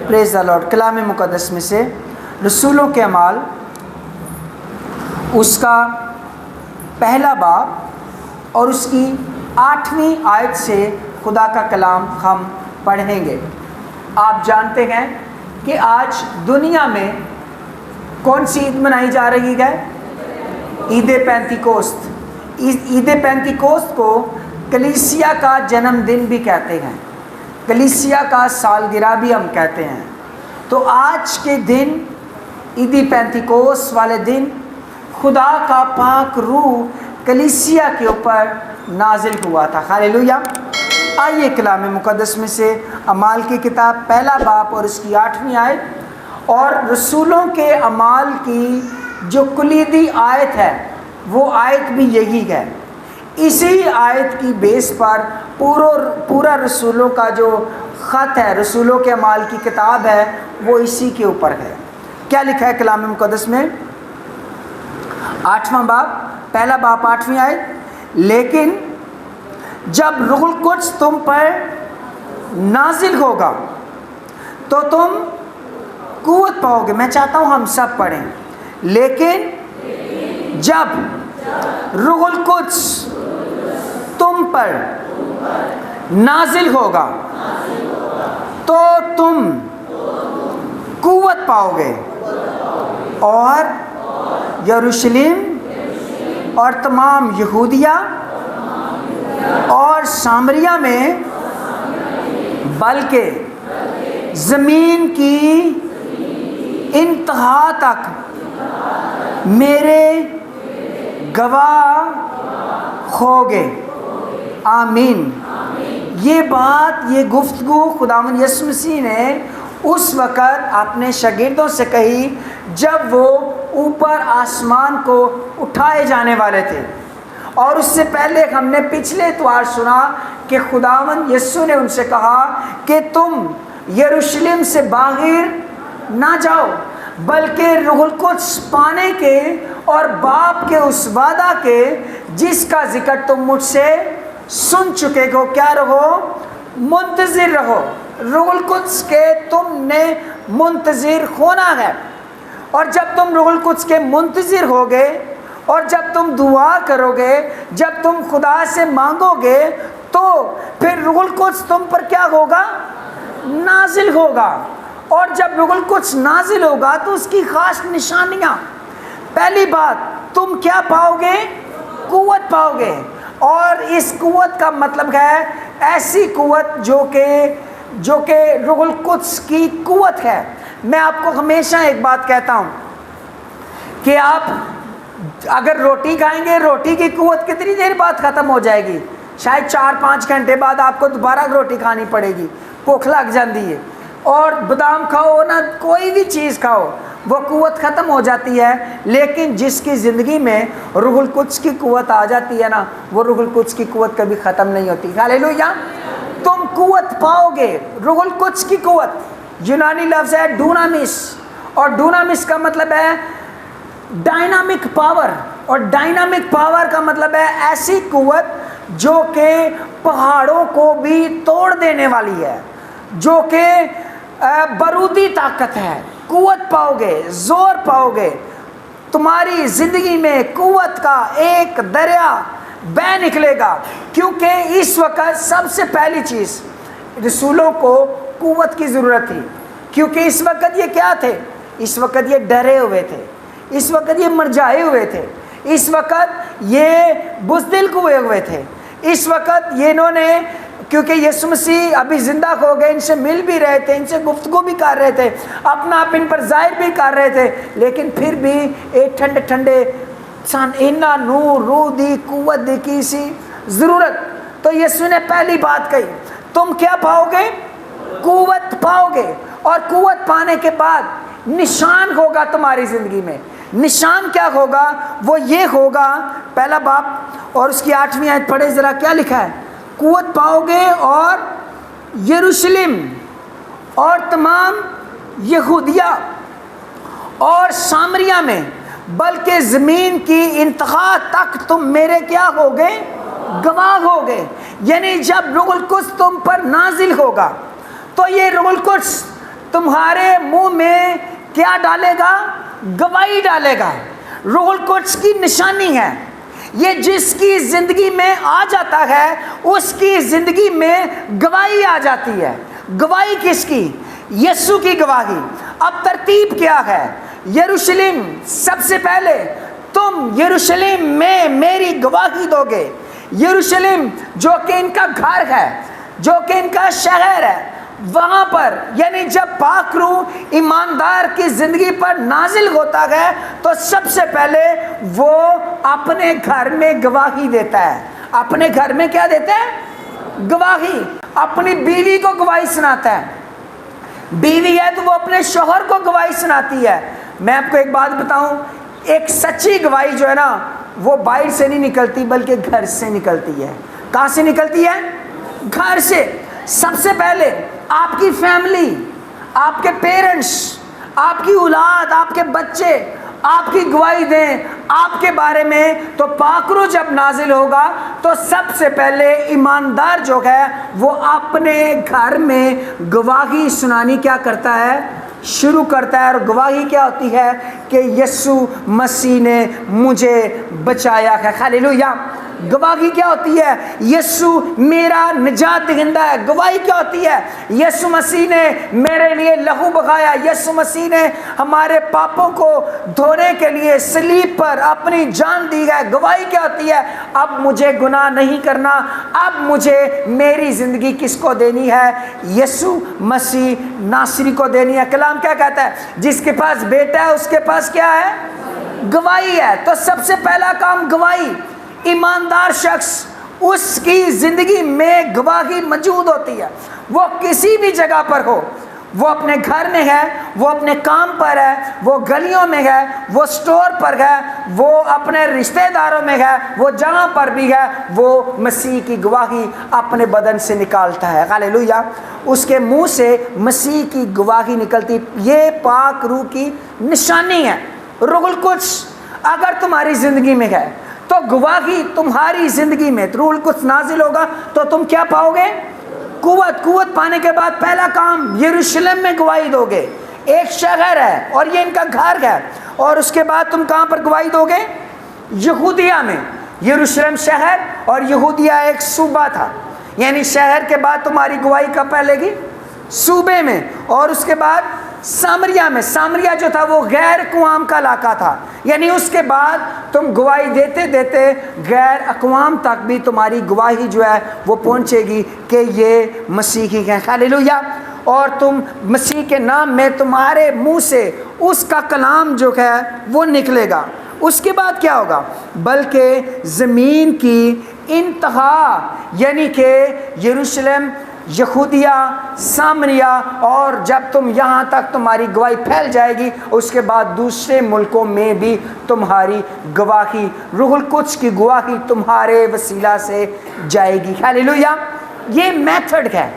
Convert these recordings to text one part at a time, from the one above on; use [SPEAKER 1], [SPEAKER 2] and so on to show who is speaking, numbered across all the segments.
[SPEAKER 1] پریز دی lord. کلام مقدس میں سے رسولوں کے اعمال اس کا پہلا باب اور اس کی 8ویں آیت سے خدا کا کلام ہم پڑھیں گے۔ آپ جانتے ہیں کہ آج دنیا میں کون سی عید منائی جا رہی ہے؟ عید پینتیکوست۔ عید پینتیکوست کو کلیسیا کا جنم دن بھی کہتے ہیں، کلیسیا کا سالگرہ بھی ہم کہتے ہیں۔ تو آج کے دن عید پینتیکوست والے دن خدا کا پاک روح کلیسیا کے اوپر نازل ہوا تھا۔ ہاللیلویہ۔ آئیے کلام مقدس میں سے اعمال کی کتاب پہلا باب اور اس کی 8ویں آیت اور رسولوں کے اعمال کی جو کلیدی آیت ہے وہ آیت بھی یہی ہے۔ اسی آیت کی بیس پر پورا رسولوں کا جو خط ہے، رسولوں کے اعمال کی کتاب ہے، وہ اسی کے اوپر ہے۔ کیا لکھا ہے کلام مقدس میں؟ 8واں باب، پہلا باب 8ویں آیت، لیکن جب روح القدس تم پر نازل ہوگا تو تم قوت پاؤ گے۔ میں چاہتا ہوں ہم سب پڑھیں، لیکن جب روح القدس تم پر نازل ہوگا تو تم قوت پاؤ گے اور یروشلم اور تمام یہودیہ اور سامریہ میں بلکہ زمین کی انتہا تک میرے گواہ ہوگے۔ آمین۔ یہ بات، یہ گفتگو خداوند یسوع مسیح نے اس وقت اپنے شاگردوں سے کہی جب وہ اوپر آسمان کو اٹھائے جانے والے تھے۔ اور اس سے پہلے ہم نے پچھلے اتوار سنا کہ خداوند یسوع نے ان سے کہا کہ تم یروشلم سے باہر نہ جاؤ بلکہ روح القدس پانے کے اور باپ کے اس وعدہ کے جس کا ذکر تم مجھ سے سن چکے ہو، کیا رہو؟ منتظر رہو۔ روح القدس کے تم نے منتظر ہونا ہے، اور جب تم روح القدس کے منتظر ہوگے اور جب تم دعا کرو گے، جب تم خدا سے مانگو گے تو پھر روح القدس تم پر کیا ہوگا؟ نازل ہوگا۔ اور جب روح القدس نازل ہوگا تو اس کی خاص نشانیاں، پہلی بات تم کیا پاؤ گے؟ قوت پاؤ گے۔ اور اس قوت کا مطلب ہے ایسی قوت جو کہ روح القدس کی قوت ہے۔ میں آپ کو ہمیشہ ایک بات کہتا ہوں کہ آپ اگر روٹی کھائیں گے، روٹی کی قوت کتنی دیر بعد ختم ہو جائے گی؟ شاید 4-5 گھنٹے بعد آپ کو دوبارہ روٹی کھانی پڑے گی، بھوک لگ جاتی ہے۔ اور بادام کھاؤ نہ کوئی بھی چیز کھاؤ وہ قوت ختم ہو جاتی ہے، لیکن جس کی زندگی میں روح القدس کی قوت آ جاتی ہے نا، وہ روح القدس کی قوت کبھی ختم نہیں ہوتی۔ ہاللیلویہ۔ تم قوت پاؤ گے، روح القدس کی قوت۔ یونانی لفظ ہے ڈونامس، اور ڈونامس کا مطلب ہے ڈائنامک پاور، اور ڈائنامک پاور کا مطلب ہے ایسی قوت جو کہ پہاڑوں کو بھی توڑ دینے والی ہے، جو کہ بارودی طاقت ہے۔ قوت پاؤ گے، زور پاؤ گے، تمہاری زندگی میں قوت کا ایک دریا بہہ نکلے گا، کیونکہ اس وقت سب سے پہلی چیز رسولوں کو قوت کی ضرورت تھی، کیونکہ اس وقت یہ کیا تھے؟ اس وقت یہ ڈرے ہوئے تھے، اس وقت یہ مرجائے ہوئے تھے، اس وقت یہ بزدل ہوئے تھے، اس وقت یہ انہوں نے، کیونکہ یسوع مسیح ابھی زندہ ہو گئے، ان سے مل بھی رہے تھے، ان سے گفتگو بھی کر رہے تھے، اپنا آپ ان پر ظاہر بھی کر رہے تھے، لیکن پھر بھی ایک ٹھنڈے سان اینا نور روح دی قوت دی کی سی ضرورت۔ تو یسوع نے پہلی بات کہی، تم کیا پاؤ گے؟ قوت پاؤ گے، اور قوت پانے کے بعد نشان ہوگا تمہاری زندگی میں۔ نشان کیا ہوگا؟ وہ یہ ہوگا، پہلا باب اور اس کی 8ویں آیت پڑھے ذرا، کیا لکھا ہے؟ قوت پاؤ گے اور یروشلم اور تمام یہودیہ اور سامریہ میں بلکہ زمین کی انتہا تک تم میرے کیا ہوگے؟ گواہ ہوگے۔ یعنی جب روح القدس تم پر نازل ہوگا تو یہ روح القدس تمہارے منہ میں کیا ڈالے گا؟ گواہی ڈالے گا۔ روح القدس کی نشانی ہے یہ، جس کی زندگی میں آ جاتا ہے اس کی زندگی میں گواہی آ جاتی ہے۔ گواہی کس کی؟ یسوع کی گواہی۔ اب ترتیب کیا ہے؟ یروشلم، سب سے پہلے تم یروشلم میں میری گواہی دو گے۔ یروشلم جو کہ ان کا گھر ہے، جو کہ ان کا شہر ہے، وہاں پر یعنی جب پاک روح ایماندار کی زندگی پر نازل ہوتا ہے تو سب سے پہلے وہ اپنے گھر میں گواہی دیتا ہے۔ اپنے گھر میں کیا دیتا ہے؟ گواہی۔ اپنی بیوی کو گواہی سناتا ہے۔ بیوی ہے تو وہ اپنے شوہر کو گواہی سناتی ہے۔ میں آپ کو ایک بات بتاؤں، ایک سچی گواہی جو ہے نا وہ باہر سے نہیں نکلتی بلکہ گھر سے نکلتی ہے۔ کہاں سے نکلتی ہے؟ گھر سے۔ سب سے پہلے آپ کی فیملی، آپ کے پیرنٹس، آپ کی اولاد، آپ کے بچے آپ کی گواہی دیں آپ کے بارے میں، تو پاک روح جب نازل ہوگا تو سب سے پہلے ایماندار جو ہے وہ اپنے گھر میں گواہی سنانی کیا کرتا ہے؟ شروع کرتا ہے۔ اور گواہی کیا ہوتی ہے؟ کہ یسوع مسیح نے مجھے بچایا ہے۔ ہاللیلویا۔ گواہی کیا ہوتی ہے؟ یسوع میرا نجات دہندہ ہے۔ گواہی کیا ہوتی ہے؟ یسوع مسیح نے میرے لیے لہو بہایا، یسوع مسیح نے ہمارے پاپوں کو دھونے کے لیے صلیب پر اپنی جان دی ہے۔ گواہی کیا ہوتی ہے؟ اب مجھے گناہ نہیں کرنا، اب مجھے میری زندگی کس کو دینی ہے؟ یسوع مسیح ناصری کو دینی ہے۔ کلام کیا کہتا ہے؟ جس کے پاس بیٹا ہے اس کے پاس کیا ہے؟ گواہی ہے۔ تو سب سے پہلا کام گواہی۔ ایماندار شخص، اس کی زندگی میں گواہی موجود ہوتی ہے۔ وہ کسی بھی جگہ پر ہو، وہ اپنے گھر میں ہے، وہ اپنے کام پر ہے، وہ گلیوں میں ہے، وہ سٹور پر ہے، وہ اپنے رشتہ داروں میں ہے، وہ جہاں پر بھی ہے وہ مسیح کی گواہی اپنے بدن سے نکالتا ہے۔ ہاللیلویا۔ اس کے منہ سے مسیح کی گواہی نکلتی۔ یہ پاک روح کی نشانی ہے۔ روح القدس اگر تمہاری زندگی میں ہے تو گواہی تمہاری زندگی میں، روح القدس نازل ہوگا تو تم کیا پاؤ گے؟ قوت۔ قوت پانے کے بعد پہلا کام یروشلم میں گواہی دو گے۔ ایک شہر ہے اور یہ ان کا گھر ہے، اور اس کے بعد تم کہاں پر گواہی دو گے؟ یہودیہ میں۔ یروشلم شہر اور یہودیہ ایک صوبہ تھا، یعنی شہر کے بعد تمہاری گواہی کب پھیلے گی؟ صوبے میں۔ اور اس کے بعد سامریہ میں۔ سامریہ جو تھا وہ غیر اقوام کا علاقہ تھا، یعنی اس کے بعد تم گواہی دیتے دیتے غیر اقوام تک بھی تمہاری گواہی جو ہے وہ پہنچے گی کہ یہ مسیحی ہیں۔ ہاللیلویا۔ اور تم مسیح کے نام میں تمہارے منہ سے اس کا کلام جو ہے وہ نکلے گا۔ اس کے بعد کیا ہوگا؟ بلکہ زمین کی انتہا، یعنی کہ یروشلم، یہودیہ، سامریہ، اور جب تم یہاں تک تمہاری گواہی پھیل جائے گی، اس کے بعد دوسرے ملکوں میں بھی تمہاری گواہی، روح القدس کی گواہی تمہارے وسیلہ سے جائے گی۔ ہاللیلویا۔ یہ میتھڈ ہے۔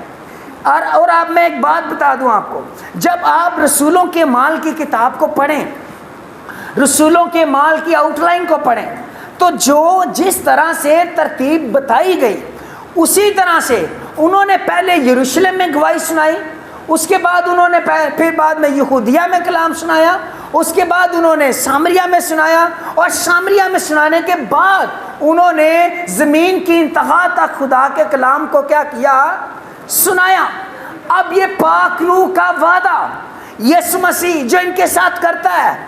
[SPEAKER 1] اور اب میں ایک بات بتا دوں آپ کو، جب آپ رسولوں کے مال کی کتاب کو پڑھیں، رسولوں کے مال کی آؤٹ لائن کو پڑھیں، تو جس طرح سے ترتیب بتائی گئی اسی طرح سے انہوں نے پہلے یروشلم میں گواہی سنائی، اس کے بعد انہوں نے پھر بعد میں یہودیہ میں کلام سنایا، اس کے بعد انہوں نے سامریہ میں سنایا، اور سامریہ میں سنانے کے بعد انہوں نے زمین کی انتہا تک خدا کے کلام کو کیا کیا؟ سنایا۔ اب یہ پاک روح کا وعدہ یسوع مسیح جو ان کے ساتھ کرتا ہے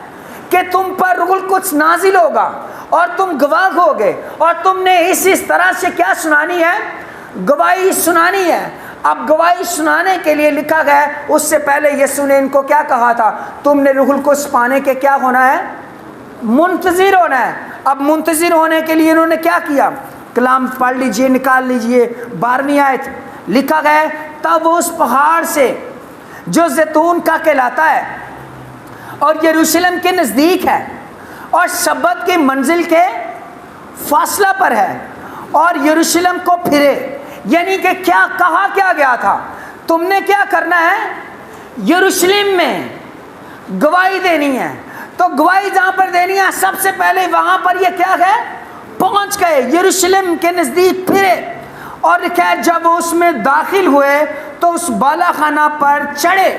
[SPEAKER 1] کہ تم پر روح القدس نازل ہوگا اور تم گواہ ہوگے، اور تم نے اس طرح سے کیا سنانی ہے؟ گواہی سنانی ہے۔ اب گواہی سنانے کے لیے لکھا گیا ہے، اس سے پہلے یسوع نے ان کو کیا کہا تھا؟ تم نے روح القدس پانے کے کیا ہونا ہے؟ منتظر ہونا ہے۔ اب منتظر ہونے کے لیے انہوں نے کیا کیا؟ کلام پڑھ لیجئے، نکال لیجئے 12ویں آیت، لکھا گیا ہے تب اس پہاڑ سے جو زیتون کا کہلاتا ہے اور یروشلم کے نزدیک ہے اور سبت کی منزل کے فاصلہ پر ہے، اور یروشلم کو پھرے۔ یعنی کہ کیا کہا کیا گیا تھا؟ تم نے کیا کرنا ہے؟ یروشلم میں گواہی دینی ہے۔ تو گواہی جہاں پر دینی ہے سب سے پہلے وہاں پر یہ کیا ہے؟ پہنچ گئے، یروشلم کے نزدیک پھرے، اور لکھا ہے جب اس میں داخل ہوئے تو اس بالا خانہ پر چڑھے،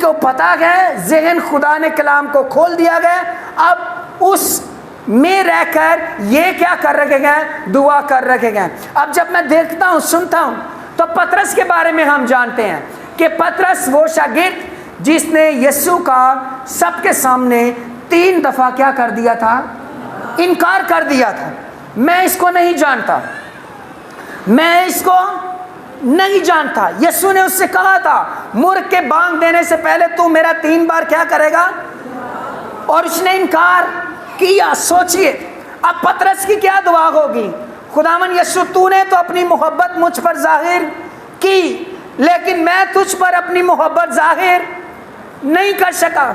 [SPEAKER 1] کو پتا گیا، ذہن خدا نے کلام کو کھول دیا گیا، اب اس میں رہ کر یہ کیا کر رکھے گئے؟ دعا کر رکھے گئے۔ اب جب میں دیکھتا ہوں، سنتا ہوں، تو پطرس کے بارے میں ہم جانتے ہیں کہ پطرس وہ شاگرد جس نے یسوع کا سب کے سامنے 3 دفعہ کیا کر دیا تھا؟ انکار کر دیا تھا۔ میں اس کو نہیں جانتا، میں اس کو نہیں جانتا۔ یسوع نے اس سے کہا تھا مرغ کے بانگ دینے سے پہلے تو میرا 3 بار کیا کرے گا؟ اور اس نے انکار کیا۔ سوچئے اب پطرس کی کیا دعا ہوگی؟ خداوند یسوع تو نے تو اپنی محبت مجھ پر ظاہر کی، لیکن میں تجھ پر اپنی محبت ظاہر نہیں کر سکا،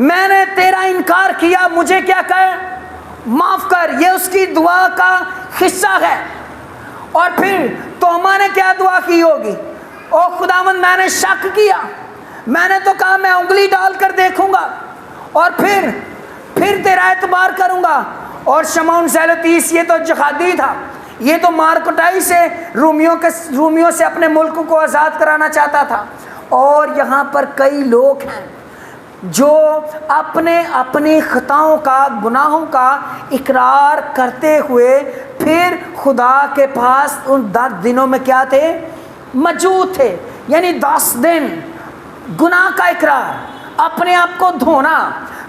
[SPEAKER 1] میں نے تیرا انکار کیا، مجھے کیا کر؟ معاف کر۔ یہ اس کی دعا کا حصہ ہے۔ اور پھر توما نے کیا دعا کی ہوگی؟ او خداوند میں نے شک کیا، میں نے تو کہا میں انگلی ڈال کر دیکھوں گا اور پھر تیرا اعتبار کروں گا۔ اور شمعون زیلوتیس یہ تو جہادی تھا، یہ تو مار کٹائی سے رومیوں سے اپنے ملک کو آزاد کرانا چاہتا تھا۔ اور یہاں پر کئی لوگ ہیں جو اپنی خطاؤں کا، گناہوں کا اقرار کرتے ہوئے پھر خدا کے پاس ان 10 دنوں میں کیا تھے؟ موجود تھے۔ یعنی 10 دن گناہ کا اقرار، اپنے آپ کو دھونا،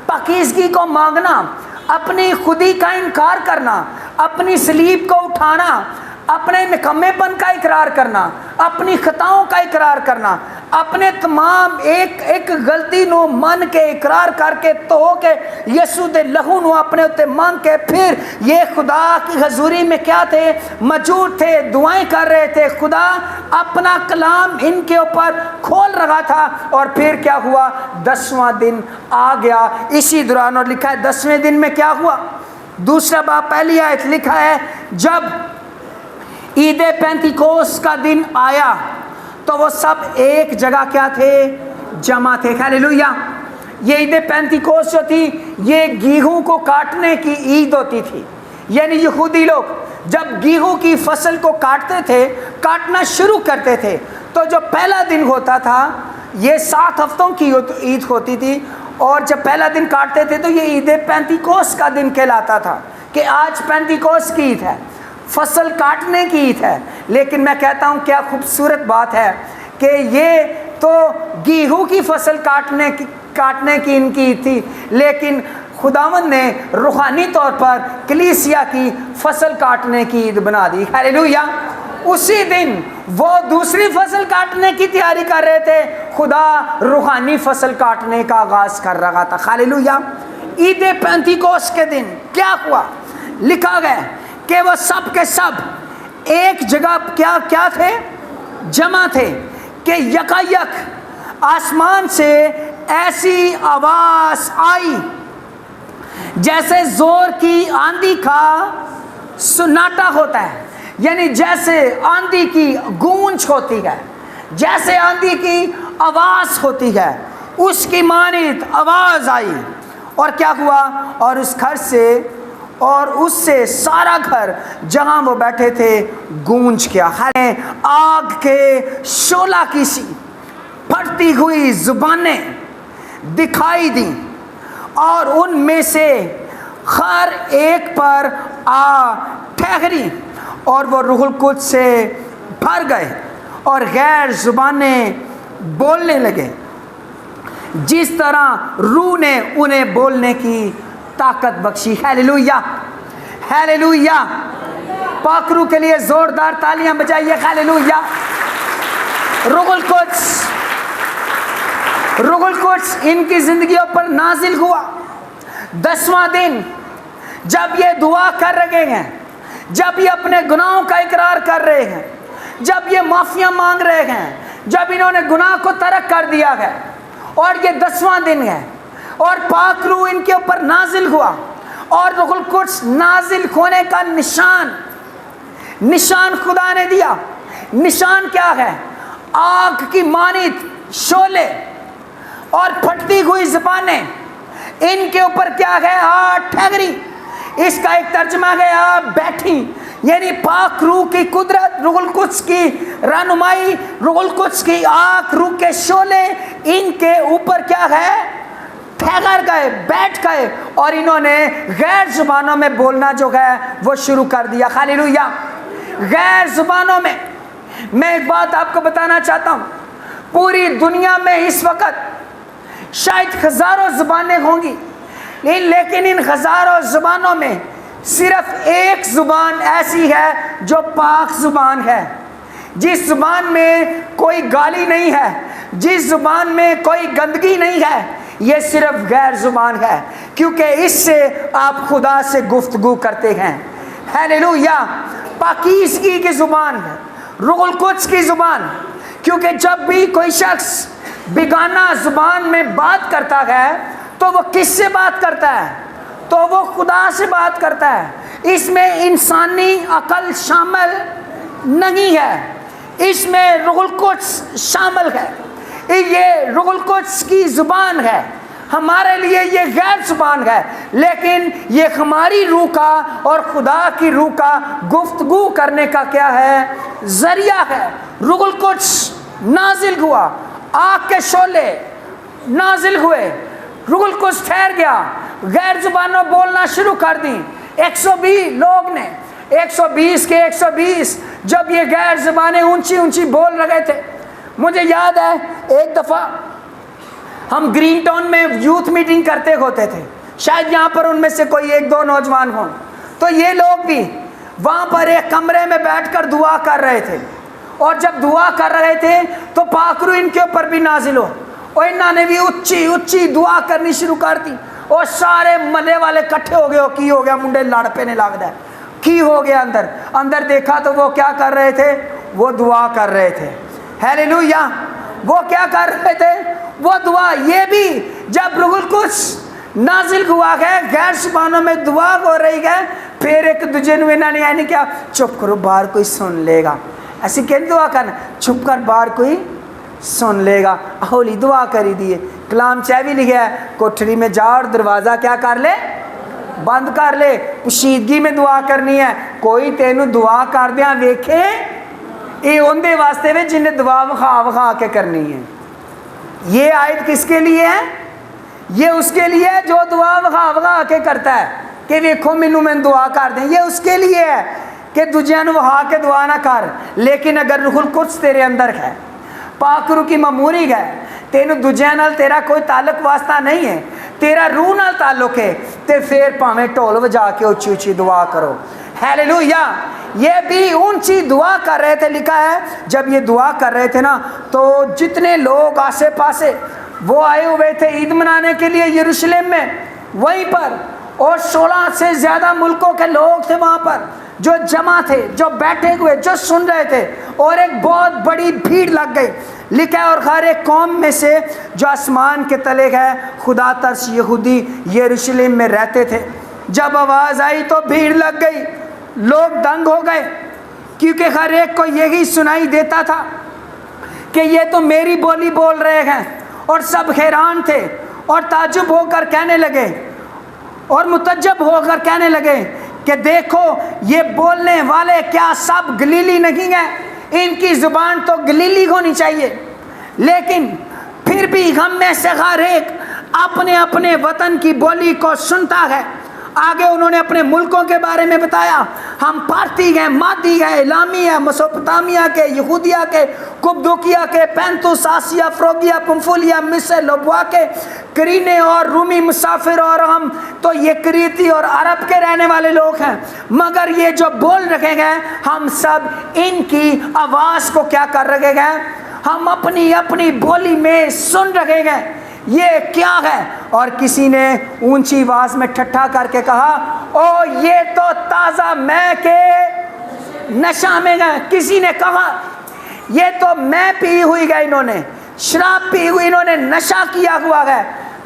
[SPEAKER 1] پاکیزگی کو مانگنا، اپنی خودی کا انکار کرنا، اپنی صلیب کو اٹھانا، اپنے نکمے پن کا اقرار کرنا، اپنی خطاؤں کا اقرار کرنا، اپنے تمام ایک غلطی نو من کے اقرار کر کے تو کے یسوع دے لہو نو اپنے اتے مانگ کے پھر یہ خدا کی حضوری میں کیا تھے؟ موجود تھے، دعائیں کر رہے تھے۔ خدا اپنا کلام ان کے اوپر کھول رہا تھا۔ اور پھر کیا ہوا؟ 10واں دن آ گیا اسی دوران، اور لکھا ہے 10ویں دن میں کیا ہوا؟ 2 باب پہلی آیت لکھا ہے جب عید پینتیکوس کا دن آیا تو وہ سب ایک جگہ کیا تھے؟ جمع تھے۔ ہاللیلویا۔ یہ عید پینتیکوس جو تھی یہ گیہوں کو کاٹنے کی عید ہوتی تھی۔ یعنی یہودی لوگ جب گیہوں کی فصل کو کاٹتے تھے، کاٹنا شروع کرتے تھے، تو جو پہلا دن ہوتا تھا یہ 7 ہفتوں کی عید ہوتی تھی، اور جب پہلا دن کاٹتے تھے تو یہ عید پینتیکوس کا دن کہلاتا تھا کہ آج پینتیکوس کی عید ہے، فصل کاٹنے کی عید ہے۔ لیکن میں کہتا ہوں کیا خوبصورت بات ہے کہ یہ تو گیہوں کی فصل کاٹنے کی ان کی عید تھی، لیکن خداوند نے روحانی طور پر کلیسیا کی فصل کاٹنے کی عید بنا دی۔ ہاللیلویا۔ اسی دن وہ دوسری فصل کاٹنے کی تیاری کر رہے تھے، خدا روحانی فصل کاٹنے کا آغاز کر رہا تھا۔ ہاللیلویا۔ عید پینتیکوس کے دن کیا ہوا؟ لکھا گیا کہ وہ سب کے سب ایک جگہ کیا تھے؟ جمع تھے کہ یکایک آسمان سے ایسی آواز آئی جیسے زور کی آندھی کا سناٹا ہوتا ہے، یعنی جیسے آندھی کی گونج ہوتی ہے، جیسے آندھی کی آواز ہوتی ہے، اس کی مانند آواز آئی۔ اور کیا ہوا؟ اور اس گھر سے اور اس سے سارا گھر جہاں وہ بیٹھے تھے گونج گیا۔ آگ کے شعلہ کی سی پھٹتی ہوئی زبانیں دکھائی دیں، اور ان میں سے ہر ایک پر آ ٹھہری، اور وہ روح القدس سے بھر گئے اور غیر زبانیں بولنے لگے جس طرح روح نے انہیں بولنے کی طاقت بخشی۔ ہاللیلویا، ہاللیلویا۔ پاک روح کے لیے زوردار تالیاں بجائیے۔ ہاللیلویا۔ روح القدس ان کی زندگیوں پر نازل ہوا۔ 10واں دن جب یہ دعا کر رہے ہیں، جب یہ اپنے گناہوں کا اقرار کر رہے ہیں، جب یہ معافیاں مانگ رہے ہیں، جب انہوں نے گناہ کو ترک کر دیا ہے، اور یہ 10واں دن ہے، اور پاک روح ان کے اوپر نازل ہوا، اور روح القدس نازل ہونے کا نشان خدا نے دیا۔ نشان کیا ہے؟ آگ کی مانند شعلے اور پھٹتی ہوئی زبانیں ان کے اوپر کیا ہے؟ ٹھہری۔ اس کا ایک ترجمہ ہے بیٹھی، یعنی پاک روح کی قدرت، روح القدس کی رہنمائی، روح القدس کی آنکھ، روح کے شعلے ان کے اوپر کیا ہے؟ ٹھہر گئے، بیٹھ گئے، اور انہوں نے غیر زبانوں میں بولنا جو ہے وہ شروع کر دیا۔ ہاللیلویا۔ غیر زبانوں میں، میں ایک بات آپ کو بتانا چاہتا ہوں، پوری دنیا میں اس وقت شاید ہزاروں زبانیں ہوں گی، لیکن ان ہزاروں زبانوں میں صرف ایک زبان ایسی ہے جو پاک زبان ہے، جس زبان میں کوئی گالی نہیں ہے، جس زبان میں کوئی گندگی نہیں ہے، یہ صرف غیر زبان ہے، کیونکہ اس سے آپ خدا سے گفتگو کرتے ہیں۔ ہاللیلویا۔ پاکیزگی کی زبان ہے، روح القدس کی زبان، کیونکہ جب بھی کوئی شخص بیگانہ زبان میں بات کرتا ہے تو وہ کس سے بات کرتا ہے؟ تو وہ خدا سے بات کرتا ہے۔ اس میں انسانی عقل شامل نہیں ہے، اس میں روح القدس شامل ہے۔ یہ روح القدس کی زبان ہے، ہمارے لیے یہ غیر زبان ہے، لیکن یہ ہماری روح کا اور خدا کی روح کا گفتگو کرنے کا کیا ہے؟ ذریعہ ہے۔ روح القدس نازل ہوا، آگ کے شعلے نازل ہوئے، روح القدس ٹھہر گیا، غیر زبانوں بولنا شروع کر دی۔ 120 لوگ نے 120 کے 120 جب یہ غیر زبانیں اونچی اونچی بول رہے تھے، مجھے یاد ہے ایک دفعہ ہم گرین ٹاؤن میں یوتھ میٹنگ کرتے ہوتے تھے، شاید یہاں پر ان میں سے کوئی ایک دو نوجوان ہوں، تو یہ لوگ بھی وہاں پر ایک کمرے میں بیٹھ کر دعا کر رہے تھے، اور جب دعا کر رہے تھے تو پاک روح ان کے اوپر بھی نازل ہو، اور انہوں نے بھی اچھی اچھی دعا کرنی شروع کر دی، اور سارے ملے والے کٹھے ہو گئے، کی ہو گیا منڈے لڑ پینے لگ گئے، کی ہو گیا اندر دیکھا تو وہ کیا کر رہے تھے؟ وہ دعا کر رہے تھے۔ ہاللیلویا۔ وہ کیا کر رہے تھے؟ وہ دعا۔ یہ بھی جب روح القدس نازل ہوا ہے، غیر زبانوں میں دعا ہو رہی ہے، پھر ایک دوسرے نے یعنی کیا؟ چپ کرو، باہر کوئی سن لے گا، ایسی کہ دعا کرنا، چھپ کر باہر کوئی سن لے گا، ہولی دعا کری دیے۔ کلام چاہ بھی لکھا ہے، کوٹھری میں جا اور دروازہ کیا کر لے؟ بند کر لے۔ پوشیدگی میں دعا کرنی ہے، کوئی تینوں دعا کر دیا ویکھے، یہ اندے واسطے میں جنہیں دعا وکھا کے کرنی ہے۔ یہ آیت کس کے لیے ہے؟ یہ اس کے لیے ہے جو دعا وکھا کے کرتا ہے کہ ویکھو مینوں میں دعا کر دیں، یہ اس کے لیے ہے کہ دوجیاں نوں وہا کے دعا نہ کر۔ لیکن اگر روح القدس تیرے اندر ہے، پاک روح کی مموری ہے، تینوں دوجیاں نال تیرا کوئی تعلق واسطہ نہیں ہے، تیرا روح نال تعلق ہے، تے پھر پاویں ٹول وجا کے اچھی اچھی دعا کرو۔ ہاللیلویا۔ یہ بھی اونچی دعا کر رہے تھے، لکھا ہے جب یہ دعا کر رہے تھے نا تو جتنے لوگ آسے پاسے وہ آئے ہوئے تھے عید منانے کے لیے یروشلم میں، وہیں پر، اور 16 سے زیادہ ملکوں کے لوگ تھے وہاں پر جو جمع تھے، جو بیٹھے ہوئے، جو سن رہے تھے، اور ایک بہت بڑی بھیڑ لگ گئی۔ لکھا ہے اور ہر ایک قوم میں سے جو آسمان کے تلے ہے خدا ترس یہودی یروشلم میں رہتے تھے۔ جب آواز آئی تو بھیڑ لگ گئی، لوگ دنگ ہو گئے، کیونکہ ہر ایک کو یہی سنائی دیتا تھا کہ یہ تو میری بولی بول رہے ہیں، اور سب حیران تھے اور تعجب ہو کر کہنے لگے اور متعجب ہو کر کہنے لگے کہ دیکھو یہ بولنے والے کیا سب گلیلی نہیں ہیں؟ ان کی زبان تو گلیلی ہونی چاہیے، لیکن پھر بھی ہم میں سے ہر ایک اپنے اپنے وطن کی بولی کو سنتا ہے۔ آگے انہوں نے اپنے ملکوں کے بارے میں بتایا، ہم پارتی ہیں، مادی ہیں، الامی ہیں، مسوپتامیہ کے، یہودیہ کے، کپدوکیہ کے، پینتوس، آسیہ، فروگیا، پمفولیا، مصر، لبوا کے، کرینے اور رومی مسافر، اور ہم تو یہ کریتی اور عرب کے رہنے والے لوگ ہیں، مگر یہ جو بول رہے ہیں ہم سب ان کی آواز کو کیا کر رہے ہیں؟ ہم اپنی اپنی بولی میں سن رہے ہیں، یہ کیا ہے؟ اور کسی نے اونچی آواز میں ٹھٹھا کر کے کہا، او یہ تو تازہ میں کے نشہ میں گئے۔ کسی نے کہا یہ تو میں پی ہوئی گئے، انہوں نے شراب پی ہوئی، انہوں نے نشہ کیا ہوا ہے۔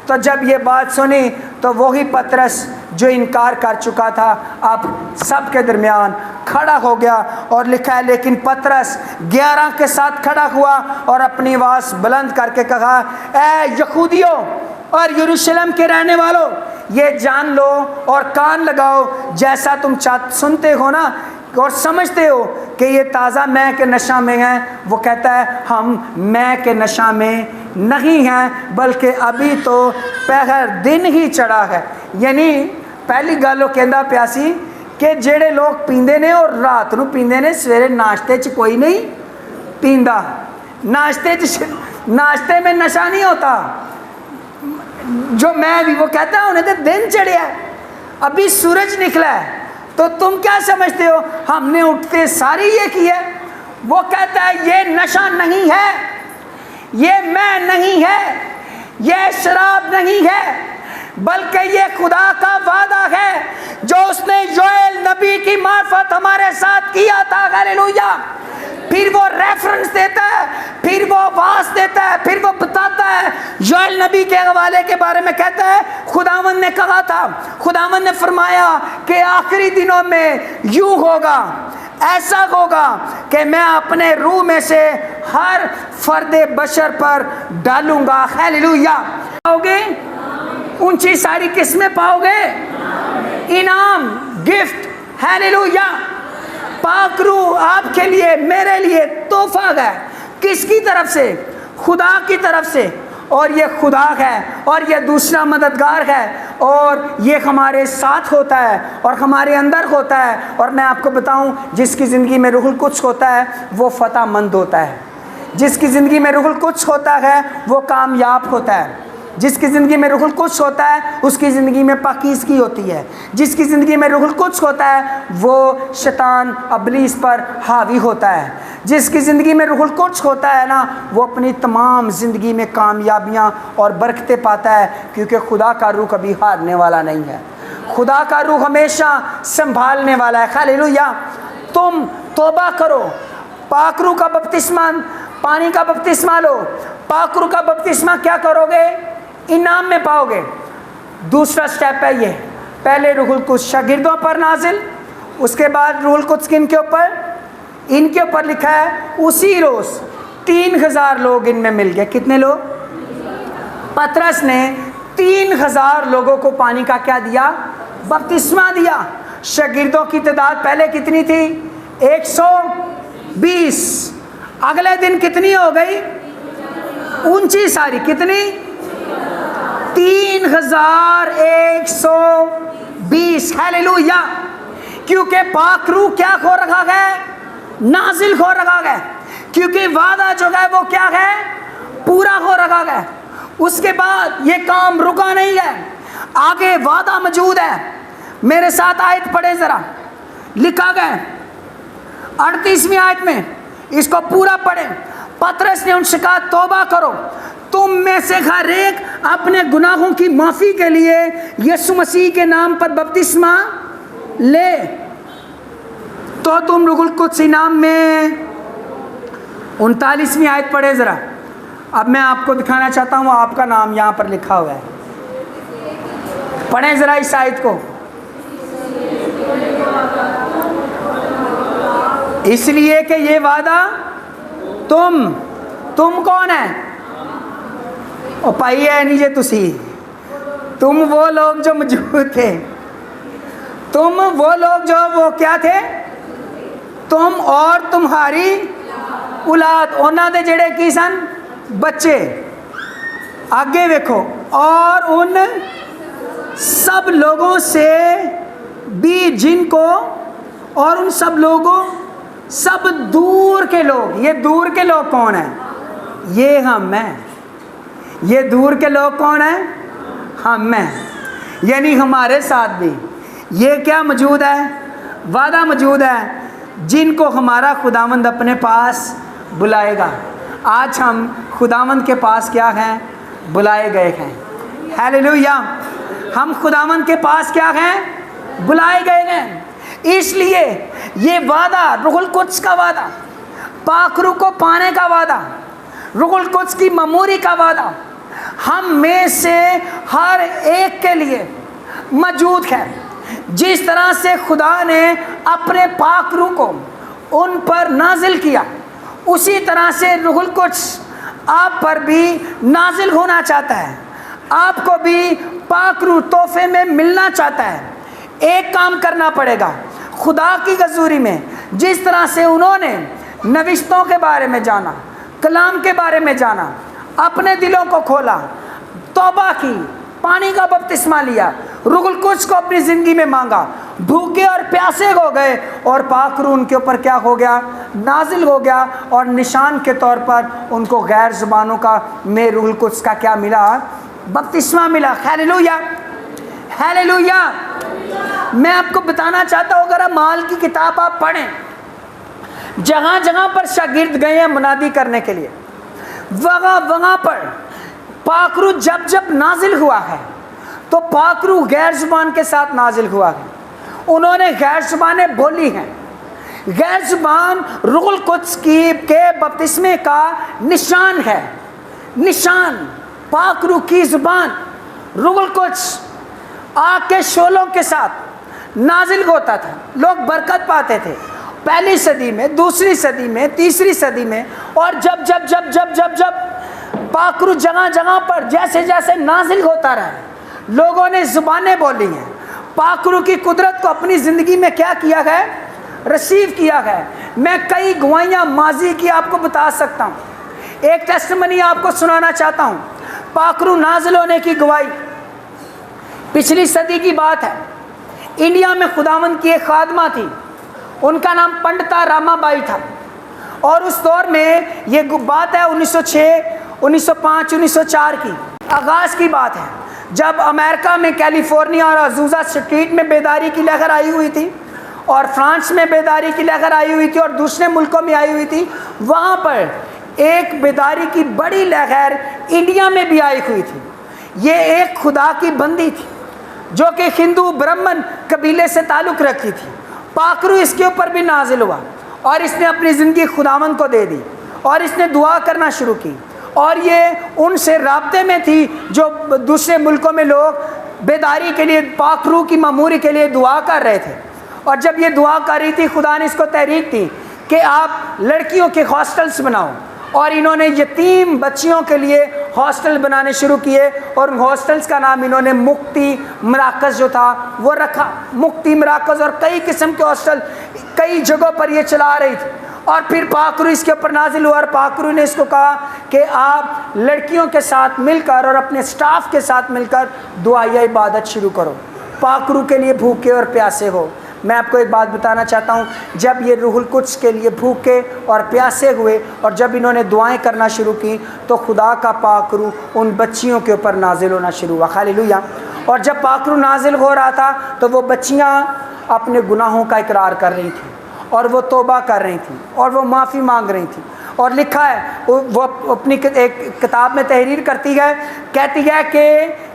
[SPEAKER 1] تو جب یہ بات سنی تو وہی پترس جو انکار کر چکا تھا اب سب کے درمیان کھڑا ہو گیا، اور لکھا ہے لیکن پترس 11 کے ساتھ کھڑا ہوا اور اپنی آواز بلند کر کے کہا، اے یہودیوں اور یروشلم کے رہنے والوں، یہ جان لو اور کان لگاؤ، جیسا تم سنتے ہو نا، اور سمجھتے ہو کہ یہ تازہ میں کے نشہ میں ہیں، وہ کہتا ہے ہم میں کے نشہ میں نہیں ہیں، بلکہ ابھی تو پہر دن ہی چڑھا ہے۔ یعنی پہلی گل وہ کہندا پیا سی کہ جڑے لوگ پیندے نے اور رات نو پیندے نے، سویرے ناشتے چ کوئی نہیں پیندا۔ ناشتے میں نشہ نہیں ہوتا۔ جو میں بھی وہ کہتا ہے انہیں تو دن چڑھیا ہے، ابھی سورج نکلا ہے، تو تم کیا سمجھتے ہو ہم نے اٹھتے ساری یہ کی ہے؟ وہ کہتا ہے یہ نشہ نہیں ہے، یہ میں نہیں ہے، یہ شراب نہیں ہے، بلکہ یہ خدا کا وعدہ ہے جو اس نے یوئیل نبی کی معرفت ہمارے ساتھ کیا تھا۔ ہاللیلویہ۔ پھر وہ ریفرنس دیتا ہے، پھر وہ آواز دیتا ہے، پھر وہ بتاتا ہے یوئیل نبی کے حوالے کے بارے میں کہتا ہے خداوند نے کہا تھا، خداوند نے فرمایا کہ آخری دنوں میں یوں ہوگا، ایسا ہوگا کہ میں اپنے روح میں سے ہر فرد بشر پر ڈالوں گا۔ ہاللیلویہ۔ پاؤ گے اونچی ساری قسمیں پاؤ گے، انعام، گفٹ۔ ہاللیلویہ۔ پاک روح آپ کے لیے، میرے لیے تحفہ ہے۔ کس کی طرف سے؟ خدا کی طرف سے۔ اور یہ خدا ہے اور یہ دوسرا مددگار ہے اور یہ ہمارے ساتھ ہوتا ہے اور ہمارے اندر ہوتا ہے۔ اور میں آپ کو بتاؤں جس کی زندگی میں روح القدس ہوتا ہے وہ فتح مند ہوتا ہے، جس کی زندگی میں روح القدس ہوتا ہے وہ کامیاب ہوتا ہے، جس کی زندگی میں روح القدس ہوتا ہے اس کی زندگی میں پاکیزگی ہوتی ہے، جس کی زندگی میں روح القدس ہوتا ہے وہ شیطان ابلیس پر حاوی ہوتا ہے، جس کی زندگی میں روح القدس ہوتا ہے نا وہ اپنی تمام زندگی میں کامیابیاں اور برکتیں پاتا ہے، کیونکہ خدا کا روح کبھی ہارنے والا نہیں ہے، خدا کا روح ہمیشہ سنبھالنے والا ہے۔ ہاللیلویہ۔ تم توبہ کرو، پاک روح کا بپتسمہ، پانی کا بپتسمہ لو۔ پاک روح کا بپتسمہ کیا کرو گے؟ انعام میں پاؤ گے۔ دوسرا سٹیپ ہے یہ، پہلے روح القدس شاگردوں پر نازل، اس کے بعد روح القدس کن کے اوپر؟ ان کے اوپر لکھا ہے اسی روز 3000 لوگ ان میں مل گئے۔ کتنے لوگ؟ پطرس نے 3000 لوگوں کو پانی کا کیا دیا؟ بپتسمہ دیا۔ شاگردوں کی تعداد پہلے کتنی تھی؟ 120۔ اگلے دن کتنی ہو گئی؟ اونچی ساری کتنی؟ 3120۔ ہاللیلویہ۔ کیونکہ پاک روح کیا ہو رکھا ہے؟ نازل ہو رکھا ہے، کیونکہ وعدہ جو ہے وہ کیا ہے؟ پورا ہو رکھا ہے۔ اس کے بعد یہ کام رکا نہیں ہے، آگے وعدہ موجود ہے۔ میرے ساتھ آیت پڑھیں ذرا، لکھا گیا 38ویں آیت میں، اس کو پورا پڑھیں۔ پطرس نے ان سے کہا توبہ کرو، تم میں سے ہر ایک اپنے گناہوں کی معافی کے لیے یسوع مسیح کے نام پر بپتسمہ لے تو تم روح القدس انعام میں۔ 39ویں آیت پڑھے ذرا، اب میں آپ کو دکھانا چاہتا ہوں آپ کا نام یہاں پر لکھا ہوا ہے، پڑھیں ذرا اس آیت کو۔ اس لیے کہ یہ وعدہ تم کون ہے؟ او پائی ہے نیجے تسی، تم وہ لوگ جو موجود تھے، تم وہ لوگ جو وہ کیا تھے؟ تم اور تمہاری اولاد، انہاں دے جڑے کی سن؟ بچے۔ آگے دیکھو، اور ان سب لوگوں سے بھی جن کو، اور ان سب لوگوں، سب دور کے لوگ۔ یہ دور کے لوگ کون ہیں؟ یہ ہم ہیں۔ یہ دور کے لوگ کون ہیں؟ ہم ہیں، یعنی ہمارے ساتھ بھی یہ کیا موجود ہے؟ وعدہ موجود ہے، جن کو ہمارا خداوند اپنے پاس بلائے گا۔ آج ہم خداوند کے پاس کیا ہیں؟ بلائے گئے ہیں۔ ہاللیلویہ۔ ہم خداوند کے پاس کیا ہیں؟ بلائے گئے ہیں۔ اس لیے یہ وعدہ، روح القدس کا وعدہ، پاک روح کو پانے کا وعدہ، روح القدس کی معموری کا وعدہ ہم میں سے ہر ایک کے لیے موجود ہے۔ جس طرح سے خدا نے اپنے پاک روح کو ان پر نازل کیا، اسی طرح سے روح القدس آپ پر بھی نازل ہونا چاہتا ہے، آپ کو بھی پاک روح تحفے میں ملنا چاہتا ہے۔ ایک کام کرنا پڑے گا، خدا کی حضوری میں جس طرح سے انہوں نے نوشتوں کے بارے میں جانا، کلام کے بارے میں جانا، اپنے دلوں کو کھولا، توبہ کی، پانی کا بپتسمہ لیا، روح القدس کو اپنی زندگی میں مانگا، بھوکے اور پیاسے ہو گئے، اور پاک روح ان کے اوپر کیا ہو گیا؟ نازل ہو گیا، اور نشان کے طور پر ان کو غیر زبانوں کا میں روح القدس کا کیا ملا؟ بپتسمہ ملا۔ Hallelujah, hallelujah. میں آپ کو بتانا چاہتا ہوں، اگر اعمال کی کتاب آپ پڑھیں، جہاں جہاں پر شاگرد گئے ہیں منادی کرنے کے لیے، وہاں پر پاک روح جب جب نازل ہوا ہے تو پاک روح غیر زبان کے ساتھ نازل ہوا ہے، انہوں نے غیر زبانیں بولی ہیں۔ غیر زبان روح القدس کے بپتسمے کا نشان ہے، نشان پاک روح کی زبان، روح القدس آگ کے شعلوں کے ساتھ نازل ہوتا تھا، لوگ برکت پاتے تھے، پہلی صدی میں، دوسری صدی میں، تیسری صدی میں، اور جب جب جب جب جب جب پاک روح جگہ جگہ پر جیسے جیسے نازل ہوتا رہا، لوگوں نے زبانیں بولی ہیں، پاک روح کی قدرت کو اپنی زندگی میں کیا کیا گیا؟ ریسیو کیا گیا۔ میں کئی گواہیاں ماضی کی آپ کو بتا سکتا ہوں، ایک ٹیسٹمنی آپ کو سنانا چاہتا ہوں، پاک روح نازل ہونے کی گواہی پچھلی صدی کی بات ہے۔ انڈیا میں خداوند کی ایک خادمہ تھی، ان کا نام پنڈتا راما بائی تھا، اور اس دور میں یہ بات ہے 1906 1905 1904 کی آغاز کی بات ہے، جب امریکہ میں کیلیفورنیا اور عزوزہ اسٹریٹ میں بیداری کی لہر آئی ہوئی تھی، اور فرانس میں بیداری کی لہر آئی ہوئی تھی، اور دوسرے ملکوں میں آئی ہوئی تھی۔ وہاں پر ایک بیداری کی بڑی لہر انڈیا میں بھی آئی ہوئی تھی۔ یہ ایک خدا کی بندی تھی جو کہ ہندو برہمن قبیلے سے تعلق رکھتی تھی۔ پاک روح اس کے اوپر بھی نازل ہوا، اور اس نے اپنی زندگی خداوند کو دے دی، اور اس نے دعا کرنا شروع کی، اور یہ ان سے رابطے میں تھی جو دوسرے ملکوں میں لوگ بیداری کے لیے، پاک روح کی معموری کے لیے دعا کر رہے تھے۔ اور جب یہ دعا کر رہی تھی، خدا نے اس کو تحریک دی کہ آپ لڑکیوں کے ہاسٹلس بناؤ، اور انہوں نے یتیم بچیوں کے لیے ہاسٹل بنانے شروع کیے، اور ہاسٹلس کا نام انہوں نے مکتی مراکز جو تھا وہ رکھا، مکتی مراکز، اور کئی قسم کے ہاسٹل کئی جگہوں پر یہ چلا رہی تھی۔ اور پھر پاک روح اس کے اوپر نازل ہوا، اور پاک روح نے اس کو کہا کہ آپ لڑکیوں کے ساتھ مل کر اور اپنے سٹاف کے ساتھ مل کر دعائیہ عبادت شروع کرو، پاک روح کے لیے بھوکے اور پیاسے ہو۔ میں آپ کو ایک بات بتانا چاہتا ہوں، جب یہ روح القدس کے لیے بھوکے اور پیاسے ہوئے، اور جب انہوں نے دعائیں کرنا شروع کی، تو خدا کا پاک روح ان بچیوں کے اوپر نازل ہونا شروع ہوا۔ ہاللیلویا۔ اور جب پاک روح نازل ہو رہا تھا تو وہ بچیاں اپنے گناہوں کا اقرار کر رہی تھیں، اور وہ توبہ کر رہی تھیں، اور وہ معافی مانگ رہی تھیں۔ اور لکھا ہے، وہ اپنی ایک کتاب میں تحریر کرتی ہے، کہتی ہے کہ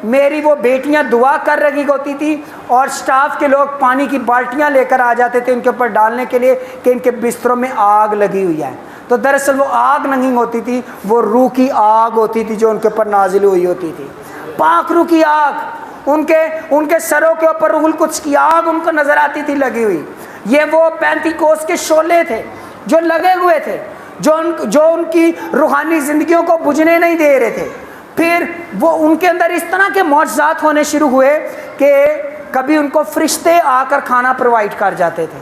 [SPEAKER 1] میری وہ بیٹیاں دعا کر رہی ہوتی تھی، اور سٹاف کے لوگ پانی کی بالٹیاں لے کر آ جاتے تھے ان کے اوپر ڈالنے کے لیے کہ ان کے بستروں میں آگ لگی ہوئی ہے۔ تو دراصل وہ آگ نہیں ہوتی تھی، وہ روح کی آگ ہوتی تھی جو ان کے اوپر نازل ہوئی ہوتی تھی، پاک روح کی آگ۔ ان کے سروں کے اوپر روح القدس کی آگ ان کو نظر آتی تھی لگی ہوئی۔ یہ وہ پینتیکوس کے شعلے تھے جو لگے ہوئے تھے، جو ان کی روحانی زندگیوں کو بجھنے نہیں دے رہے تھے۔ پھر وہ ان کے اندر اس طرح کے معجزات ہونے شروع ہوئے کہ کبھی ان کو فرشتے آ کر کھانا پرووائڈ کر جاتے تھے،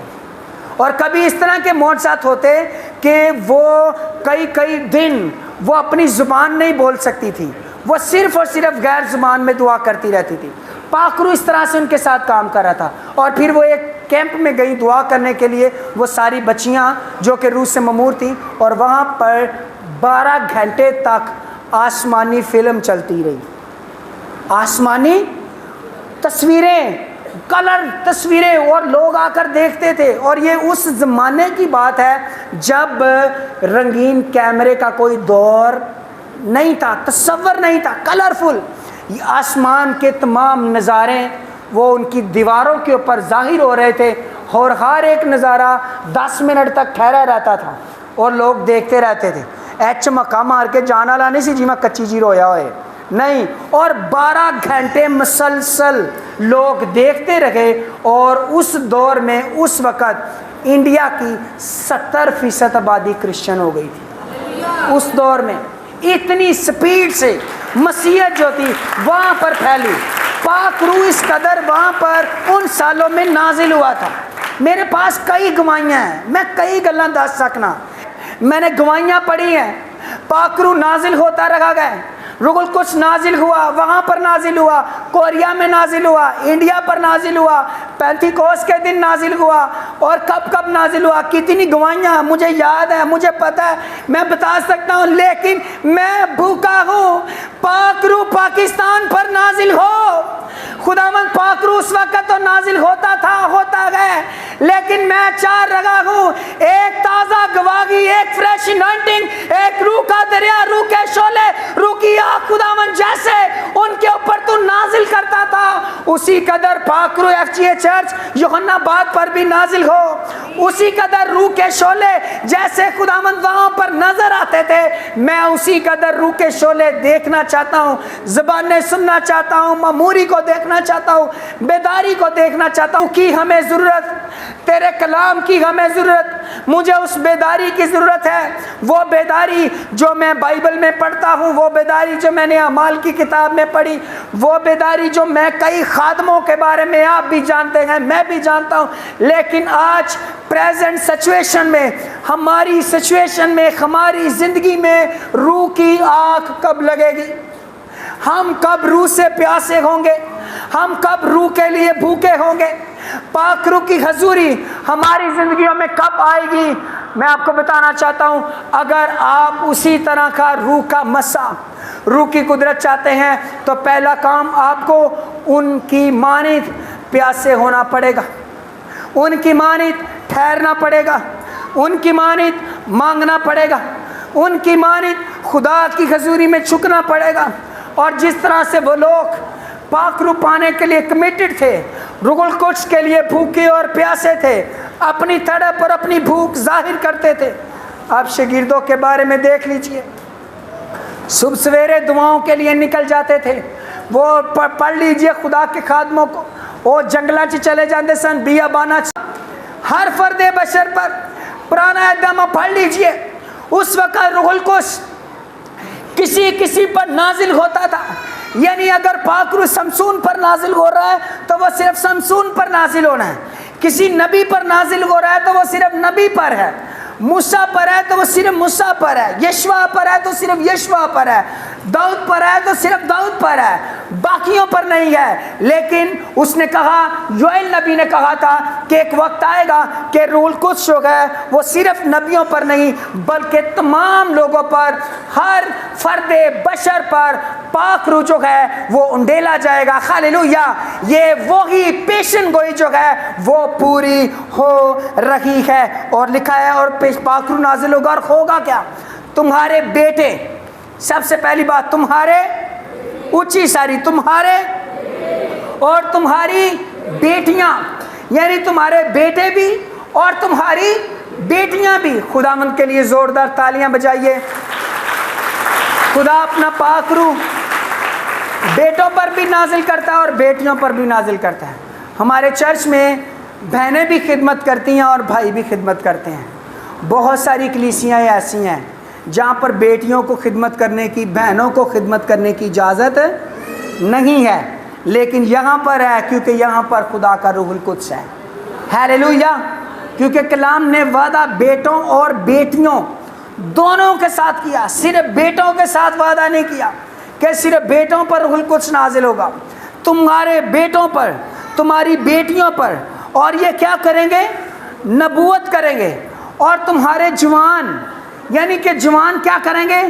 [SPEAKER 1] اور کبھی اس طرح کے معجزات ہوتے کہ وہ کئی دن وہ اپنی زبان نہیں بول سکتی تھی، وہ صرف اور صرف غیر زبان میں دعا کرتی رہتی تھی۔ پاک روح اس طرح سے ان کے ساتھ کام کر رہا تھا۔ اور پھر وہ ایک کیمپ میں گئی دعا کرنے کے لیے، وہ ساری بچیاں جو کہ روح سے ممور تھیں، اور وہاں پر 12 گھنٹے تک آسمانی فلم چلتی رہی، آسمانی تصویریں، کلر تصویریں، اور لوگ آ کر دیکھتے تھے۔ اور یہ اس زمانے کی بات ہے جب رنگین کیمرے کا کوئی دور نہیں تھا، تصور نہیں تھا، کلرفل آسمان کے تمام نظارے وہ ان کی دیواروں کے اوپر ظاہر ہو رہے تھے، اور ہر ایک نظارہ 10 منٹ تک ٹھہرا رہتا تھا، اور لوگ دیکھتے رہتے تھے۔ چمکا مار کے جانا لا نہیں سی جی میں کچی جی رویا ہوئے نہیں، اور 12 گھنٹے مسلسل لوگ دیکھتے رہے۔ اور اس دور میں اس وقت انڈیا کی 70% آبادی کرسچن ہو گئی تھی۔ اس دور میں اتنی سپیڈ سے مسیحیت جو تھی وہاں پر پھیلی، پاک روح اس قدر وہاں پر ان سالوں میں نازل ہوا تھا۔ میرے پاس کئی گواہیاں ہیں، میں کئی گلاں دس سکنا، میں نے گواہیاں پڑھی ہیں۔ پاک روح نازل ہوتا رہا گیا، روح القدس نازل ہوا، وہاں پر نازل ہوا، کوریا میں نازل ہوا، انڈیا پر نازل ہوا، پینتیکوس کے دن نازل ہوا، اور کب کب نازل ہوا، کتنی گواہیاں مجھے یاد ہے، مجھے پتہ ہے، میں بتا سکتا ہوں، لیکن میں بھوکا ہوں پاک روح پاکستان پر نازل ہو۔ خداوند پاک روح اس وقت تو نازل ہوتا تھا، ہوتا گیا، لیکن میں چاہ رہا ہوں ایک تازہ گواہی، ایک فریش انوائنٹنگ، ایک روح کا دریا، روح کے شعلے، روح کی آگ خداوند جیسے ان کے اوپر تو نازل کرتا تھا، اسی قدر پاک روح ایف جی اے چرچ یوحنا بات پر بھی نازل ہو۔ اسی قدر روح کے شعلے جیسے خداوند وہاں پر نظر آتے تھے، میں اسی قدر روح کے شعلے دیکھنا چاہتا ہوں، زبانیں سننا چاہتا ہوں، معموری کو دیکھنا چاہتا ہوں، بیداری کو دیکھنا چاہتا ہوں۔ کی ہمیں ضرورت، تیرے کلام کی ہمیں ضرورت، مجھے اس بیداری کی ضرورت ہے، وہ بیداری جو میں بائبل میں پڑھتا ہوں، وہ بیداری جو میں نے اعمال کی کتاب میں پڑھی، وہ بیداری جو میں کئی خادموں کے بارے میں آپ بھی جانتے ہیں، میں بھی جانتا ہوں، لیکن آج پریزنٹ سچویشن میں، ہماری سچویشن میں، ہماری زندگی میں روح کی آنکھ کب لگے گی؟ ہم کب روح سے پیاسے ہوں گے؟ ہم کب روح کے لیے بھوکے ہوں گے؟ پاک روح کی حضوری ہماری زندگیوں میں کب آئے گی؟ میں آپ کو بتانا چاہتا ہوں، اگر آپ اسی طرح کا روح کا مسا، روح کی قدرت چاہتے ہیں تو پہلا کام آپ کو ان کی مانند پیاسے ہونا پڑے گا، ان کی مانند ٹھہرنا پڑے گا، ان کی مانند مانگنا پڑے گا، ان کی مانند خدا کی حضوری میں جھکنا پڑے گا۔ اور جس طرح سے وہ لوگ پاک روح پانے کے لیے کمیٹڈ تھے، روح القدس کے لیے بھوکے اور پیاسے تھے، اپنی تڑپ اور اپنی بھوک ظاہر کرتے تھے۔ آپ شاگردوں کے بارے میں دیکھ لیجئے، صبح سویرے دعاؤں کے لیے نکل جاتے تھے، وہ پڑھ لیجئے خدا کے خادموں کو، وہ جنگلاں چ چلے جاندے سن، بیاباناں چ، ہر فرد بشر پر پرانا اقدام پڑھ لیجئے، اس وقت روح القدس کسی پر نازل ہوتا تھا۔ یعنی اگر پاک روح سمسون پر نازل ہو رہا ہے تو وہ صرف سمسون پر نازل ہونا ہے، کسی نبی پر نازل ہو رہا ہے تو وہ صرف نبی پر ہے، موسیٰ پر ہے تو وہ صرف موسیٰ پر ہے، یشوع پر ہے تو صرف یشوع پر ہے، داؤد پر ہے تو صرف داؤد پر ہے، باقیوں پر نہیں ہے۔ لیکن اس نے کہا، یوئیل نبی نے کہا تھا کہ ایک وقت آئے گا کہ روح القدس جو ہے وہ صرف نبیوں پر نہیں بلکہ تمام لوگوں پر، ہر فرد بشر پر پاک روح جو ہے وہ انڈیلا جائے گا۔ ہاللیلویا! یہ وہی پیشن گوئی جو ہے وہ پوری ہو رہی ہے، اور لکھا ہے اور پاک روح نازل ہوگا، اور ہوگا کیا؟ تمہارے بیٹے، سب سے پہلی بات تمہارے، اونچی ساری تمہارے، اور تمہاری بیٹیاں، یعنی تمہارے بیٹے بھی اور تمہاری بیٹیاں بھی۔ خداوند کے لیے زوردار تالیاں بجائیے۔ خدا اپنا پاک روح بیٹوں پر بھی نازل کرتا ہے اور بیٹیوں پر بھی نازل کرتا ہے۔ ہمارے چرچ میں بہنیں بھی خدمت کرتی ہیں اور بھائی بھی خدمت کرتے ہیں۔ بہت ساری کلیسیاں ایسی ہیں جہاں پر بیٹیوں کو خدمت کرنے کی، بہنوں کو خدمت کرنے کی اجازت نہیں ہے، لیکن یہاں پر ہے کیونکہ یہاں پر خدا کا روح القدس ہے۔ ہاللیلویا! کیونکہ کلام نے وعدہ بیٹوں اور بیٹیوں دونوں کے ساتھ کیا، صرف بیٹوں کے ساتھ وعدہ نہیں کیا کہ صرف بیٹوں پر روح القدس نازل ہوگا، تمہارے بیٹوں پر، تمہاری بیٹیوں پر، اور یہ کیا کریں گے؟ نبوت کریں گے۔ اور تمہارے جوان، یعنی کہ جوان کیا کریں گے؟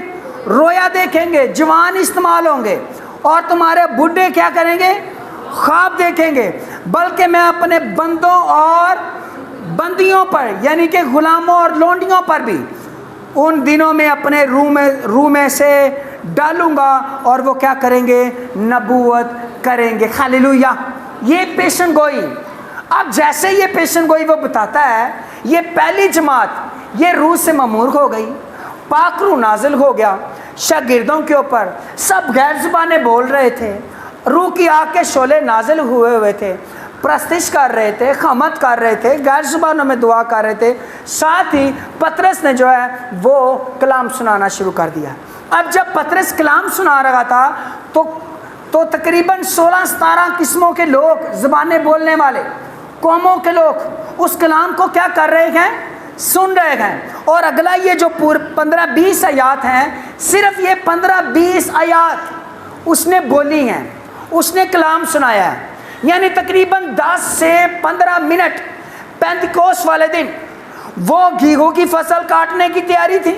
[SPEAKER 1] رویا دیکھیں گے، جوان استعمال ہوں گے۔ اور تمہارے بڈھے کیا کریں گے؟ خواب دیکھیں گے۔ بلکہ میں اپنے بندوں اور بندیوں پر، یعنی کہ غلاموں اور لونڈیوں پر بھی ان دنوں میں اپنے روح میں سے ڈالوں گا، اور وہ کیا کریں گے؟ نبوت کریں گے۔ ہاللیلویا! یہ پیشن گوئی، اب جیسے یہ پیشن گوئی وہ بتاتا ہے، یہ پہلی جماعت یہ روح سے ممور ہو گئی، پاک روح نازل ہو گیا شاگردوں کے اوپر، سب غیر زبانیں بول رہے تھے، روح کی آگ کے شعلے نازل ہوئے تھے، پرستش کر رہے تھے، خامت کر رہے تھے، غیر زبانوں میں دعا کر رہے تھے، ساتھ ہی پطرس نے جو ہے وہ کلام سنانا شروع کر دیا۔ اب جب پطرس کلام سنا رہا تھا تو تقریباً 16-17 قسموں کے لوگ، زبانیں بولنے والے قوموں کے لوگ اس کلام کو کیا کر رہے ہیں؟ سن رہے ہیں. اور اگلا یہ جو 15-20 آیات ہیں، صرف یہ 15-20 آیات اس نے بولی ہیں، اس نے کلام سنایا ہے. یعنی تقریباً 10 سے 15 منٹ پینتیکوس والے دن وہ گیہوں کی فصل کاٹنے کی تیاری تھی.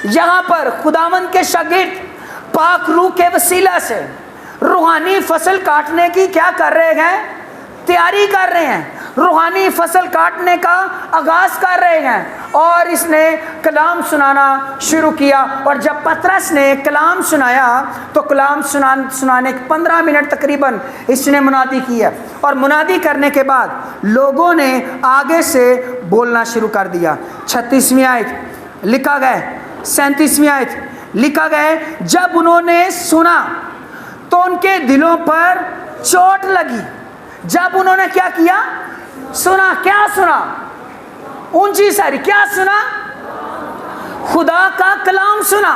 [SPEAKER 1] یہاں پر خداوند کے شاگرد پاک روح کے وسیلہ سے روحانی فصل کاٹنے کی کیا کر رہے ہیں؟ تیاری کر رہے ہیں. روحانی فصل کاٹنے کا آغاز کر رہے ہیں. اور اس نے کلام سنانا شروع کیا. اور جب پطرس نے کلام سنایا تو کلام سنانے کے 15 منٹ تقریباً اس نے منادی کیا. اور منادی کرنے کے بعد لوگوں نے آگے سے بولنا شروع کر دیا. 36ویں آیت لکھا گیا، 37ویں آیت لکھا گیا، جب انہوں نے سنا تو ان کے دلوں پر چوٹ لگی. جب انہوں نے کیا کیا؟ سنا. کیا سنا؟ اونچی ساری کیا سنا؟ خدا کا کلام سنا.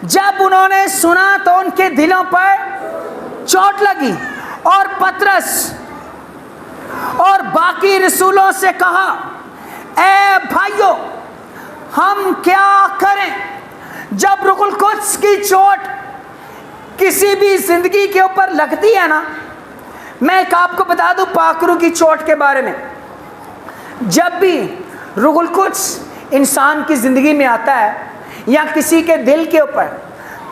[SPEAKER 1] جب انہوں نے سنا تو ان کے دلوں پر چوٹ لگی. اور پطرس اور باقی رسولوں سے کہا، اے بھائیو، ہم کیا کریں؟ جب روح القدس کی چوٹ کسی بھی زندگی کے اوپر لگتی ہے نا، میں ایک آپ کو بتا دوں پاک روح کی چوٹ کے بارے میں. جب بھی روح القدس انسان کی زندگی میں آتا ہے یا کسی کے دل کے اوپر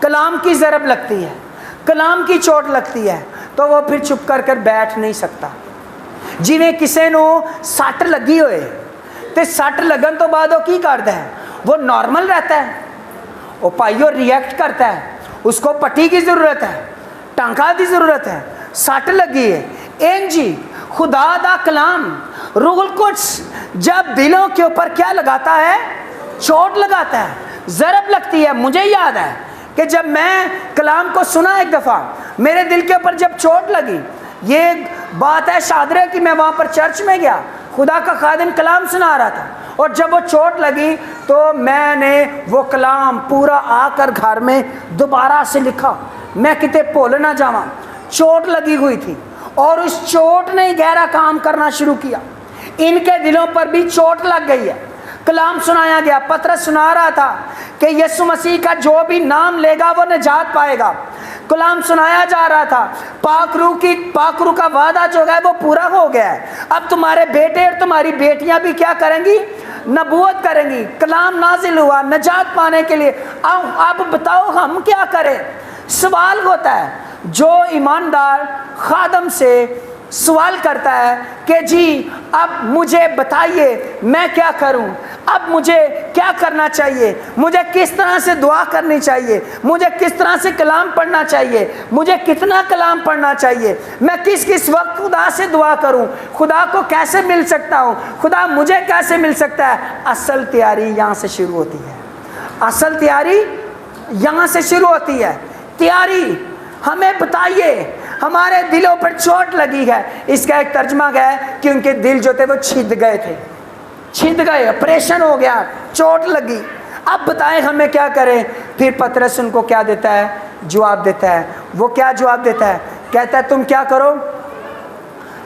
[SPEAKER 1] کلام کی ضرب لگتی ہے، کلام کی چوٹ لگتی ہے، تو وہ پھر چپ کر بیٹھ نہیں سکتا. جویں کسی نو سٹ لگی ہوئے تے سٹ لگن تو بعد وہ کی کرتا ہے؟ وہ نارمل رہتا ہے، وہ پائیو ریئیکٹ کرتا ہے. اس کو پٹی کی ضرورت ہے، ٹانکا کی ضرورت ہے. سٹ لگی ہے. جی خدا دا کلام روح القدس جب دلوں کے اوپر کیا لگاتا ہے؟ چوٹ لگاتا ہے، ضرب لگتی ہے. مجھے یاد ہے کہ جب میں کلام کو سنا ایک دفعہ، میرے دل کے اوپر جب چوٹ لگی. یہ بات ہے شادرے کی، میں وہاں پر چرچ میں گیا، خدا کا خادم کلام سنا رہا تھا، اور جب وہ چوٹ لگی تو میں نے وہ کلام پورا آ کر گھر میں دوبارہ سے لکھا. میں کتے بھول نہ جاواں، چوٹ لگی ہوئی تھی اور اس چوٹ نے گہرا کام کرنا شروع کیا. ان کے دلوں پر بھی چوٹ لگ گئی ہے. کلام سنایا گیا. پطرس سنا رہا تھا کہ یسوع مسیح کا جو بھی نام لے گا وہ نجات پائے گا. کلام سنایا جا رہا تھا. پاک روح کا وعدہ جو ہے وہ پورا ہو گیا ہے. اب تمہارے بیٹے اور تمہاری بیٹیاں بھی کیا کریں گی؟ نبوت کریں گی. کلام نازل ہوا نجات پانے کے لیے. اب بتاؤ ہم کیا کریں؟ سوال ہوتا ہے. جو ایماندار خادم سے سوال کرتا ہے کہ جی اب مجھے بتائیے میں کیا کروں، اب مجھے کیا کرنا چاہیے، مجھے کس طرح سے دعا کرنی چاہیے، مجھے کس طرح سے کلام پڑھنا چاہیے، مجھے کتنا کلام پڑھنا چاہیے، میں کس وقت خدا سے دعا کروں، خدا کو کیسے مل سکتا ہوں، خدا مجھے کیسے مل سکتا ہے؟ اصل تیاری یہاں سے شروع ہوتی ہے. اصل تیاری یہاں سے شروع ہوتی ہے. تیاری ہمیں بتائیے. ہمارے دلوں پر چوٹ لگی ہے. اس کا ایک ترجمہ ہے کہ ان کے دل جو تھے وہ چھد گئے تھے، چھد گئے، آپریشن ہو گیا، چوٹ لگی. اب بتائیں ہمیں کیا کریں؟ پھر پطرس ان کو کیا دیتا ہے؟ جواب دیتا ہے. وہ کیا جواب دیتا ہے؟ کہتا ہے تم کیا کرو؟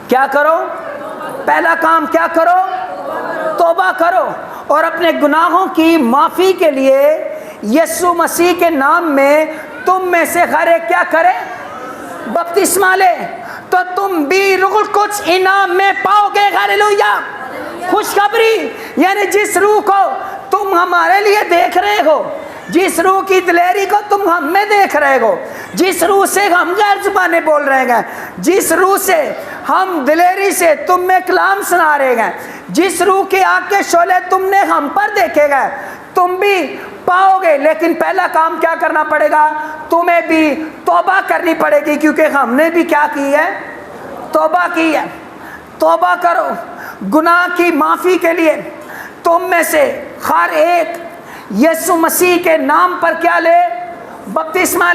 [SPEAKER 1] کیا کرو؟ پہلا کام کیا کرو؟ توبہ کرو اور اپنے گناہوں کی معافی کے لیے یسوع مسیح کے نام میں تم میں سے ہر ایک کیا کرے؟ بپتسمہ لے، تو تم بھی روح القدس انعام میں پاؤ گے. ہاللویا. خوشخبری یعنی جس روح کو تم ہمارے لیے دیکھ رہے ہو، جس روح کی دلیری کو تم ہم میں دیکھ رہے ہو، جس روح سے ہم غیر زبانیں بول رہے ہیں، جس روح سے ہم دلیری سے تم میں کلام سنا رہے ہیں، جس روح کے آگ کے شعلے تم نے ہم پر دیکھے گئے، تم بھی پاؤ گے. لیکن پہلا کام کیا کرنا پڑے گا؟ تمہیں بھی توبہ کرنی پڑے گی، کیونکہ ہم نے بھی کیا کی ہے؟ توبہ کی ہے. توبہ کرو گناہ کی معافی کے لیے. تم میں سے ہر ایک یسوع مسیح کے نام پر کیا لے؟ بپتسمہ